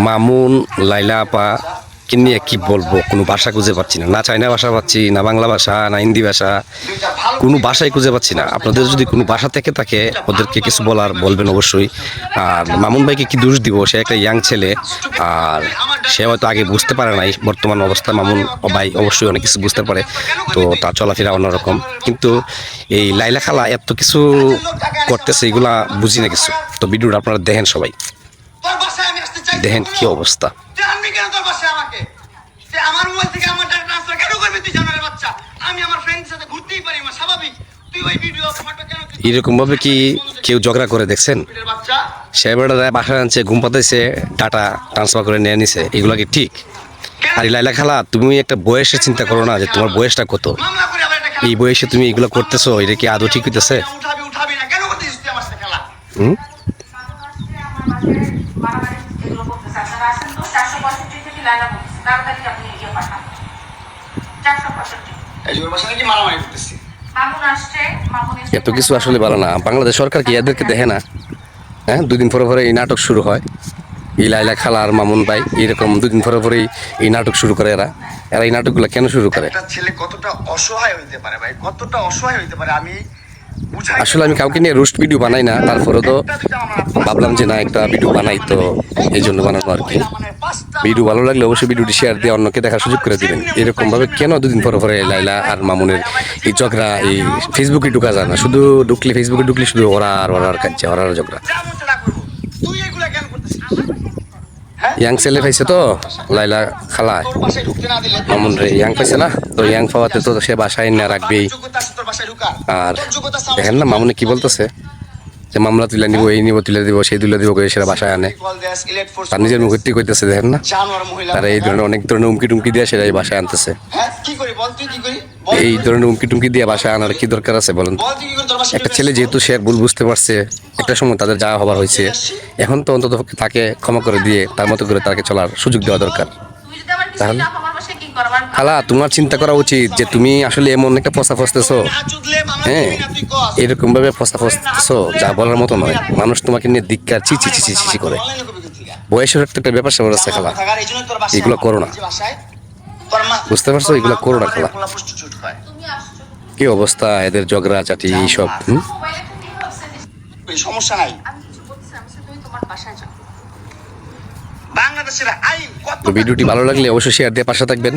মামুন লাইলা আপা কে নিয়ে কি বলবো, কোনো ভাষা খুঁজে পাচ্ছি না। না চাইনা ভাষা পাচ্ছি, না বাংলা ভাষা, না হিন্দি ভাষা, কোনো ভাষাই খুঁজে পাচ্ছি না। আপনাদের যদি কোনো ভাষা থেকে থাকে ওদেরকে কিছু বলার বলবেন অবশ্যই। আর মামুন ভাইকে কি দোষ দিব, সে একটা ইয়াং ছেলে, আর সে হয়তো আগে বুঝতে পারে নাই বর্তমান অবস্থা। মামুন ভাই অবশ্যই অনেক কিছু বুঝতে পারে, তো তার চলাফেরা অন্যরকম। কিন্তু এই লাইলা খালা এত কিছু করতেছে, এগুলা বুঝি না কিছু। তো ভিডিওটা আপনারা দেখেন সবাই, দেখেন কি অবস্থা। এরকম ভাবে কি কেউ ঝগড়া করে দেখছেন? সে বেটা বাসায় আনছে, ঘুম পাতাইছে, ডাটা ট্রান্সফার করে নিয়ে নিছে, এগুলো কি ঠিক? আর লাইলা খালা, তুমি একটা বয়সের চিন্তা করো না যে তোমার বয়সটা কত? এই বয়সে তুমি এগুলো করতেছো, এটা কি আদৌ ঠিক হইতেছে? হুম, এত কিছু আসলে ভালো না। বাংলাদেশ সরকার কি এদেরকে দেখে না? হ্যাঁ, দুদিন পরে পরে এই নাটক শুরু হয়। এই লাইলা খালা আর মামুন ভাই এরকম দুদিন পরে পরেই এই নাটক শুরু করে। এরা এই নাটকগুলো কেন শুরু করে? একটা ছেলে কতটা অসহায় হইতে পারে ভাই, কতটা অসহায় হইতে পারে আমি আসলে আমি কাউকে নিয়ে রোস্ট ভিডিও বানাই না, তারপরে তো ভাবলাম যে না, একটা ভিডিও বানাই, তো এই জন্য বানানো আর কি। ভিডিও ভালো লাগলে অবশ্যই ভিডিওটি শেয়ার দিয়ে অন্যকে দেখার সুযোগ করে দিবেন। এরকম ভাবে কেন দুদিন পরে পরে লাইলা আর মামুনের এই ঝগড়া এই ফেসবুকে ঢুকা যায় না? শুধু ঢুকলে ফেসবুকে ঢুকলে শুধু ওরা আর কাটছে, ওরা আর ঝগড়া। ইয়াং ছেলে পাইছে তো লাইলা খালা, মামুন রে ইয়াং পাইছে না, তো ইয়াং পাওয়াতে তো সে বাসায় না রাখবেই। আর দেখেন না মামুনে কি বলতেছে, যে মামলা তুলে নিব, এই নিব, তুলে দিব, সেই তুলে দিব, সেটা বাসায় আনে। তার নিজের মুখের কইতেছে, দেখেন না, তারা এই ধরনের অনেক ধরনের উমকি টুমকি দিয়ে সেটাই বাসায় আনতেছে। এই ধরনের উমকি টুমকি দিয়ে বাসায় আনার কি দরকার আছে বলেন? একটা ছেলে যেহেতু সে ভুল বুঝতে পারছে, একটা সময় তাদের যা হবার হয়েছে, এখন তো অন্তত তাকে ক্ষমা করে দিয়ে তার মতো করে তাকে চলার সুযোগ দেওয়া দরকার। তাহলে খালা, তোমার চিন্তা করা উচিত যে তুমি আসলে এমন একটা ফসা ফসতেছো, হ্যাঁ, এরকম ভাবে ফসা ফসতেছো যা বলার মতো নয়। মানুষ তোমাকে নিয়ে ধিক্কার চি চি চি চি চি করে। বয়সের একটা ব্যাপার স্যাপার আছে খালা, এগুলো করো না, বুঝতে পারছো? এগুলো করো না খালা। কি অবস্থা এদের ঝগড়া চাটি এইসব। সমস্যা নাই, বাংলাদেশের আইন। ভিডিওটি ভালো লাগলে অবশ্যই শেয়ার দিয়ে পাশে থাকবেন।